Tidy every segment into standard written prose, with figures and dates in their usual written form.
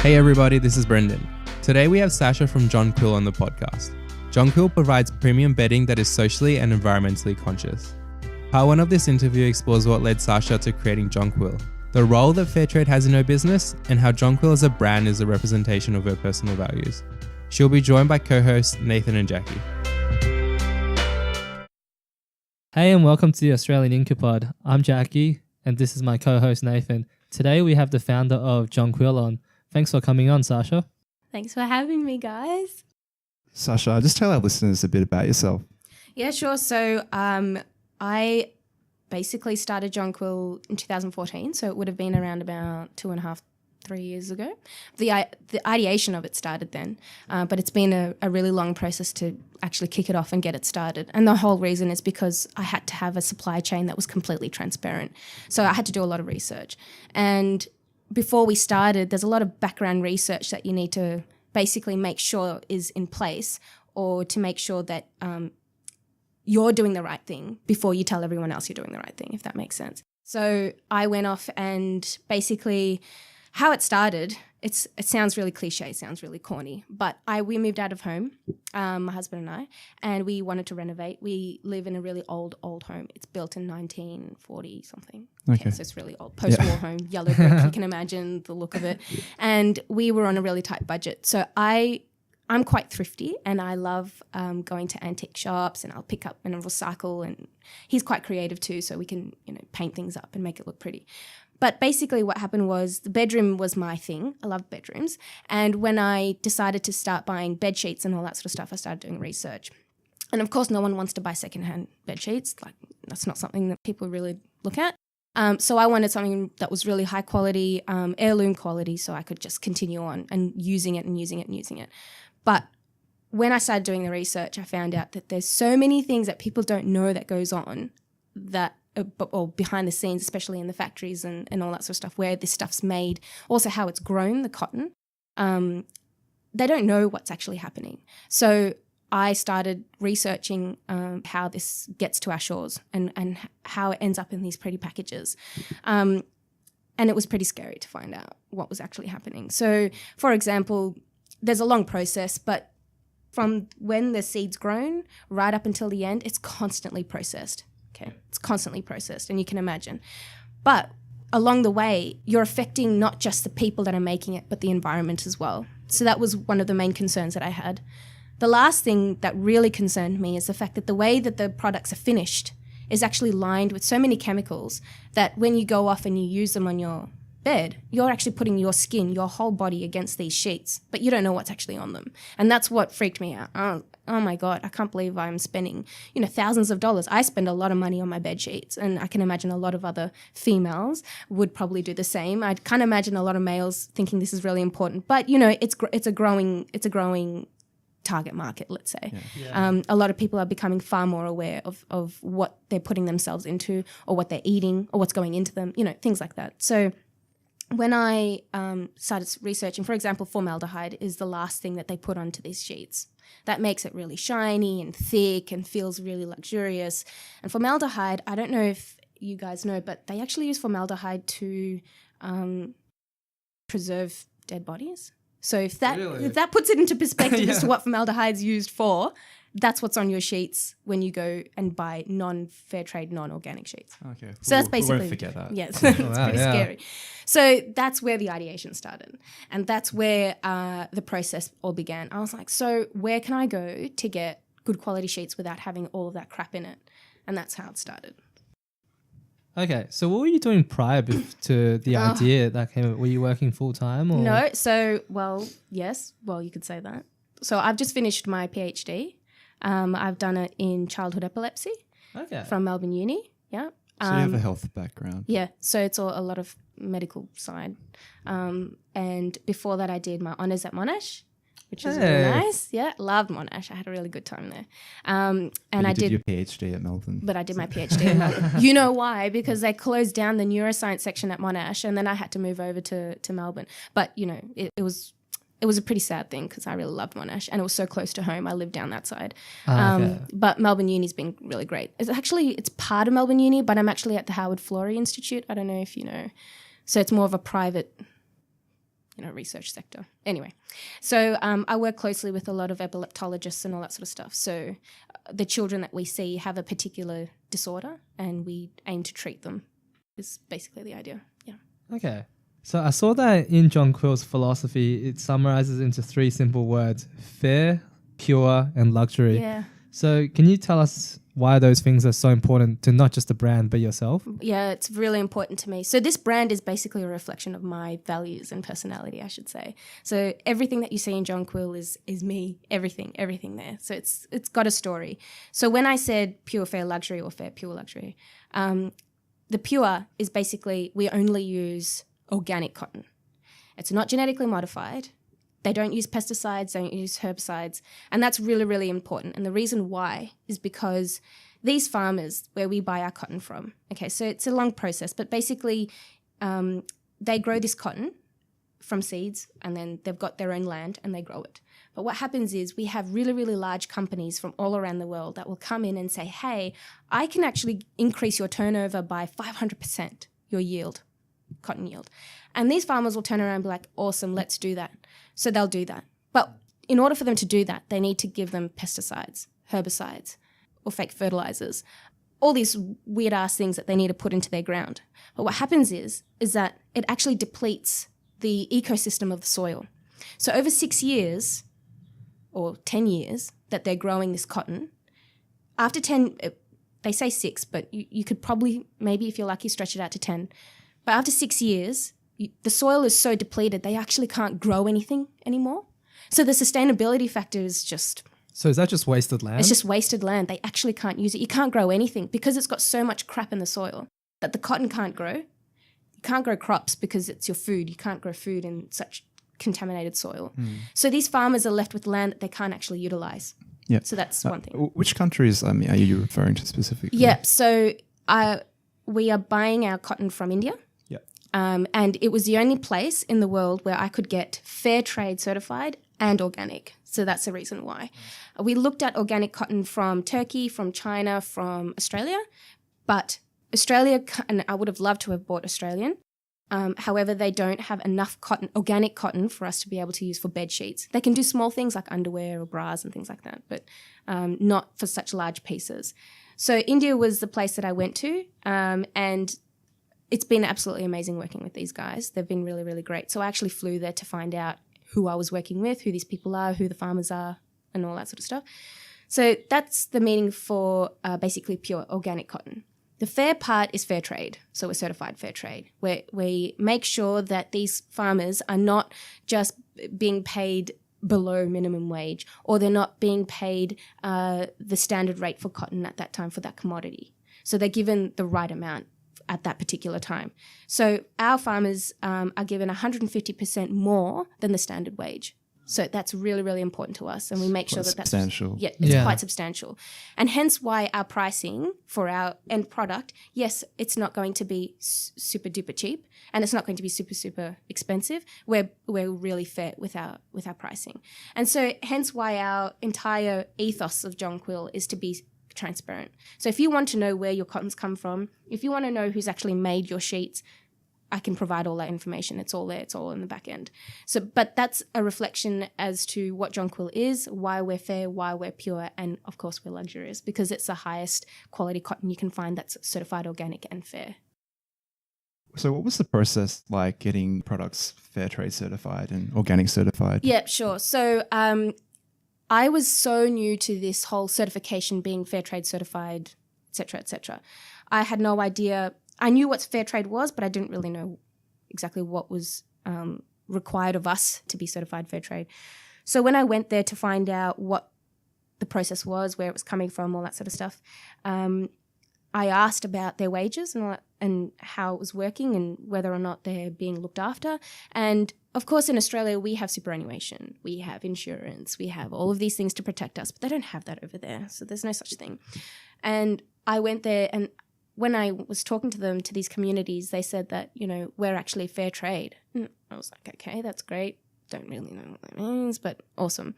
Hey everybody, this is Brendan. Today we have Sasha from Jonquil on the podcast. Jonquil provides premium bedding that is socially and environmentally conscious. Part 1 of this interview explores what led Sasha to creating Jonquil, the role that Fairtrade has in her business, and how Jonquil as a brand is a representation of her personal values. She'll be joined by co-hosts Nathan and Jackie. Hey and welcome to the Australian Incapod. I'm Jackie and this is my co-host Nathan. Today we have the founder of Jonquil on. Thanks for coming on, Sasha. Thanks for having me, guys. Sasha, just tell our listeners a bit about yourself. Yeah, sure. So I basically started Jonquil in 2014, so it would have been around about 2.5, 3 years ago. The ideation of it started then, but it's been a really long process to actually kick it off and get it started. And the whole reason is because I had to have a supply chain that was completely transparent. So I had to do a lot of research. And before we started, there's a lot of background research that you need to basically make sure is in place, or to make sure that you're doing the right thing before you tell everyone else you're doing the right thing, if that makes sense. So I went off and basically how it started, it sounds really cliche, it sounds really corny, but we moved out of home, my husband and I, and we wanted to renovate. We live in a really old home. It's built in 1940 something. Okay. So it's really old, post-war home, yellow brick, you can imagine the look of it. And we were on a really tight budget. So I'm quite thrifty and I love going to antique shops, and I'll pick up and recycle, and he's quite creative too, so we can paint things up and make it look pretty. But basically what happened was the bedroom was my thing. I love bedrooms. And when I decided to start buying bed sheets and all that sort of stuff, I started doing research. And of course, no one wants to buy secondhand bed sheets. Like, that's not something that people really look at. So I wanted something that was really high quality, heirloom quality, so I could just continue on and using it. But when I started doing the research, I found out that there's so many things that people don't know that goes on, that or behind the scenes, especially in the factories and all that sort of stuff, where this stuff's made, also how it's grown, the cotton. They don't know what's actually happening. So I started researching how this gets to our shores and how it ends up in these pretty packages. And it was pretty scary to find out what was actually happening. So, for example, there's a long process, but from when the seed's grown right up until the end, it's constantly processed. Okay, it's constantly processed, and you can imagine. But along the way, you're affecting not just the people that are making it, but the environment as well. So that was one of the main concerns that I had. The last thing that really concerned me is the fact that the way that the products are finished is actually lined with so many chemicals that when you go off and you use them on your bed, you're actually putting your skin, your whole body against these sheets, but you don't know what's actually on them. And that's what freaked me out. Oh my God, I can't believe I'm spending, thousands of dollars. I spend a lot of money on my bed sheets, and I can imagine a lot of other females would probably do the same. I can't imagine a lot of males thinking this is really important, but it's a growing target market, let's say. Yeah. A lot of people are becoming far more aware of what they're putting themselves into, or what they're eating, or what's going into them, things like that. So when I started researching, for example, formaldehyde is the last thing that they put onto these sheets. That makes it really shiny and thick and feels really luxurious. And formaldehyde, I don't know if you guys know, but they actually use formaldehyde to preserve dead bodies. So if that puts it into perspective as to what formaldehyde's used for, that's what's on your sheets when you go and buy non-Fairtrade, non-organic sheets. Okay. So that's basically... We won't forget that. Yes, it's pretty scary. So that's where the ideation started. And that's where the process all began. I was like, so where can I go to get good quality sheets without having all of that crap in it? And that's how it started. Okay, so what were you doing prior to the idea that came up? Were you working full-time? Or? No, so, yes, you could say that. So I've just finished my PhD. I've done it in childhood epilepsy from Melbourne Uni. Yeah. So you have a health background. Yeah. So it's a lot of medical side. And before that, I did my honours at Monash, which is really nice. Yeah. Loved Monash. I had a really good time there. And I did your PhD at Melbourne. But I did my PhD at Melbourne. You know why? Because they closed down the neuroscience section at Monash, and then I had to move over to Melbourne. But, it was a pretty sad thing because I really loved Monash, and it was so close to home. I lived down that side. But Melbourne Uni's been really great. It's part of Melbourne Uni, but I'm actually at the Howard Florey Institute. I don't know if you know. So it's more of a private research sector. Anyway, so I work closely with a lot of epileptologists and all that sort of stuff. So the children that we see have a particular disorder and we aim to treat them is basically the idea. Yeah. Okay. So I saw that in Jonquil's philosophy, it summarizes into 3 simple words: fair, pure, and luxury. Yeah. So can you tell us why those things are so important to not just the brand, but yourself? Yeah, it's really important to me. So this brand is basically a reflection of my values and personality, I should say. So everything that you see in Jonquil is me, everything there. So it's got a story. So when I said pure, fair, luxury or fair, pure, luxury, the pure is basically we only use organic cotton. It's not genetically modified. They don't use pesticides, don't use herbicides. And that's really, really important. And the reason why is because these farmers where we buy our cotton from, okay, so it's a long process, but basically they grow this cotton from seeds and then they've got their own land and they grow it. But what happens is we have really, really large companies from all around the world that will come in and say, hey, I can actually increase your turnover by 500%, your yield, cotton yield. And these farmers will turn around and be like, awesome, let's do that. So they'll do that. But in order for them to do that, they need to give them pesticides, herbicides, or fake fertilizers, all these weird ass things that they need to put into their ground. But what happens is that it actually depletes the ecosystem of the soil. So over 6 years or 10 years that they're growing this cotton, after 10, they say 6, but you could probably, maybe if you're lucky, stretch it out to 10. But after 6 years, the soil is so depleted, they actually can't grow anything anymore. So the sustainability factor is just... So is that just wasted land? It's just wasted land. They actually can't use it. You can't grow anything because it's got so much crap in the soil that the cotton can't grow. You can't grow crops because it's your food. You can't grow food in such contaminated soil. So these farmers are left with land that they can't actually utilize. Yeah. So that's one thing. Which countries are you referring to specifically? Yeah. So we are buying our cotton from India. And it was the only place in the world where I could get Fairtrade certified and organic. So that's the reason why. We looked at organic cotton from Turkey, from China, from Australia. But Australia, and I would have loved to have bought Australian. However, they don't have enough cotton, organic cotton, for us to be able to use for bed sheets. They can do small things like underwear or bras and things like that, but not for such large pieces. So India was the place that I went to, and it's been absolutely amazing working with these guys. They've been really, really great. So I actually flew there to find out who I was working with, who these people are, who the farmers are, and all that sort of stuff. So that's the meaning for basically pure organic cotton. The fair part is fair trade. So we're certified fair trade, where we make sure that these farmers are not just being paid below minimum wage, or they're not being paid the standard rate for cotton at that time for that commodity. So they're given the right amount at that particular time. So our farmers are given 150% more than the standard wage. So that's really, really important to us, and we make sure that that's substantial. Yeah, it's quite substantial, and hence why our pricing for our end product, yes, it's not going to be super duper cheap, and it's not going to be super super expensive. We're really fair with our pricing, and so hence why our entire ethos of Jonquil is to be transparent. So if you want to know where your cottons come from, if you want to know who's actually made your sheets, I can provide all that information. It's all there. It's all in the back end. So, but that's a reflection as to what Jonquil is, why we're fair, why we're pure, and of course we're luxurious because it's the highest quality cotton you can find that's certified organic and fair. So what was the process like getting products Fairtrade certified and organic certified? Yeah, sure. So I was so new to this whole certification, being Fairtrade certified, et cetera, et cetera. I had no idea. I knew what Fairtrade was, but I didn't really know exactly what was required of us to be certified Fairtrade. So when I went there to find out what the process was, where it was coming from, all that sort of stuff, I asked about their wages and how it was working and whether or not they're being looked after. And of course, in Australia, we have superannuation, we have insurance, we have all of these things to protect us, but they don't have that over there. So there's no such thing. And I went there, and when I was talking to them, to these communities, they said that, you know, we're actually fair trade. And I was like, okay, that's great. Don't really know what that means, but awesome.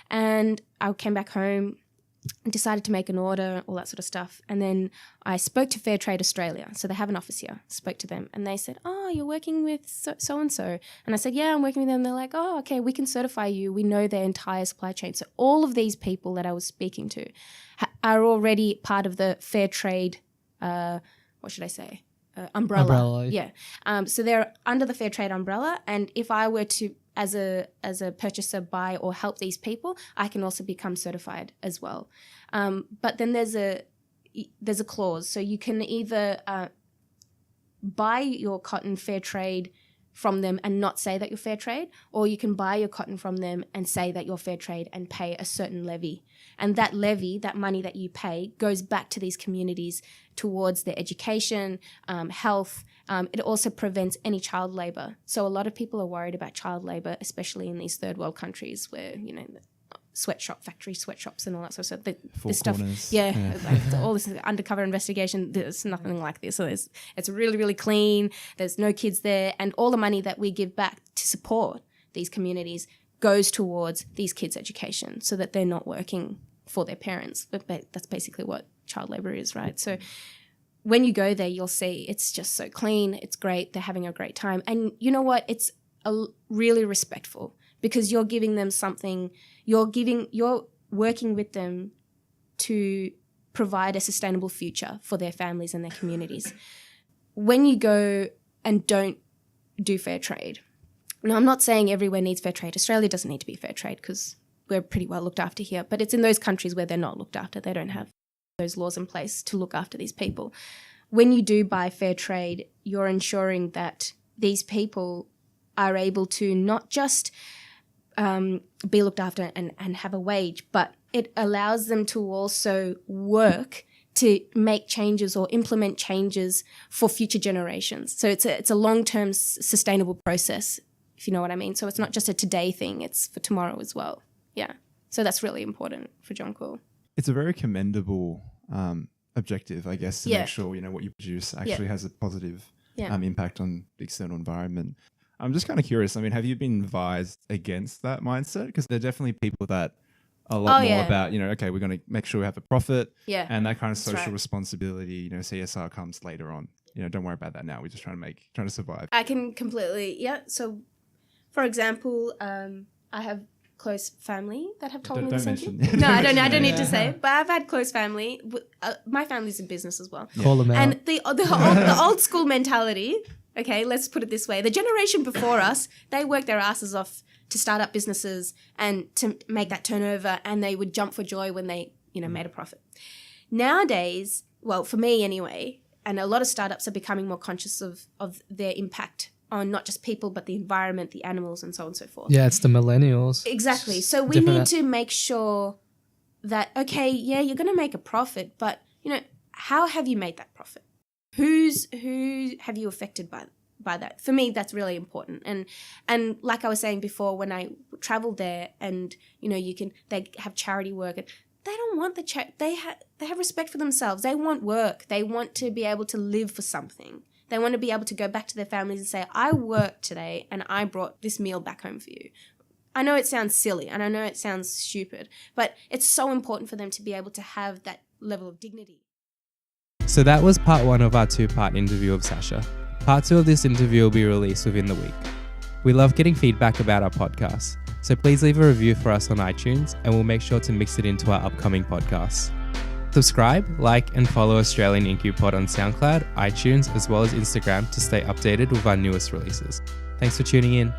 And I came back home decided to make an order, all that sort of stuff. And then I spoke to Fairtrade Australia. So they have an office here. Spoke to them and they said, oh, you're working with so-and-so. And I said, yeah, I'm working with them. They're like, oh, okay, we can certify you. We know their entire supply chain. So all of these people that I was speaking to are already part of the Fairtrade, what should I say? Umbrella. Yeah. So they're under the Fairtrade umbrella. And if I were to, as a purchaser, buy or help these people, I can also become certified as well. But then there's a clause. So you can either buy your cotton Fairtrade from them and not say that you're Fairtrade, or you can buy your cotton from them and say that you're Fairtrade and pay a certain levy. And that levy, that money that you pay, goes back to these communities towards their education, health. It also prevents any child labour. So a lot of people are worried about child labour, especially in these third world countries where, factory sweatshops and all that sort of stuff. This stuff, like all this undercover investigation, there's nothing like this. So it's really, really clean. There's no kids there. And all the money that we give back to support these communities goes towards these kids' education so that they're not working for their parents. But that's basically what child labour is, right? So when you go there, you'll see it's just so clean. It's great. They're having a great time. And you know what? It's really respectful because you're giving them something. You're working with them to provide a sustainable future for their families and their communities. When you go and don't do fair trade, now I'm not saying everywhere needs fair trade. Australia doesn't need to be fair trade because we're pretty well looked after here, but it's in those countries where they're not looked after. They don't have those laws in place to look after these people. When you do buy fair trade, you're ensuring that these people are able to not just be looked after and have a wage, but it allows them to also work to make changes or implement changes for future generations. So it's a long-term sustainable process, if you know what I mean. So it's not just a today thing, it's for tomorrow as well. Yeah. So that's really important for Jonquil. It's a very commendable objective, I guess, to make sure, what you produce actually has a positive impact on the external environment. I'm just kind of curious. I mean, have you been advised against that mindset? Because there are definitely people that are a lot more about, okay, we're going to make sure we have a profit and that kind of social responsibility, CSR comes later on. Don't worry about that now. We're just trying to survive. I can completely, So, for example, I have close family that have told me the same thing. No, I don't need to say, but I've had close family. My family's in business as well. Call them out. And the old school mentality, okay, let's put it this way. The generation before us, they worked their asses off to start up businesses and to make that turnover, and they would jump for joy when they, made a profit. Nowadays, well, for me anyway, and a lot of startups are becoming more conscious of their impact on not just people, but the environment, the animals, and so on and so forth. Yeah, it's the millennials. Exactly. So we need to make sure that, okay, yeah, you're going to make a profit, but, how have you made that profit? Who have you affected by that? For me, that's really important. And like I was saying before, when I traveled there and, they have charity work, and they don't want they have respect for themselves. They want work. They want to be able to live for something. They want to be able to go back to their families and say, I worked today and I brought this meal back home for you. I know it sounds silly and I know it sounds stupid, but it's so important for them to be able to have that level of dignity. So that was part 1 of our 2-part interview of Sasha. Part 2 of this interview will be released within the week. We love getting feedback about our podcast, so please leave a review for us on iTunes and we'll make sure to mix it into our upcoming podcasts. Subscribe, like, and follow Australian IncuPod on SoundCloud, iTunes, as well as Instagram to stay updated with our newest releases. Thanks for tuning in.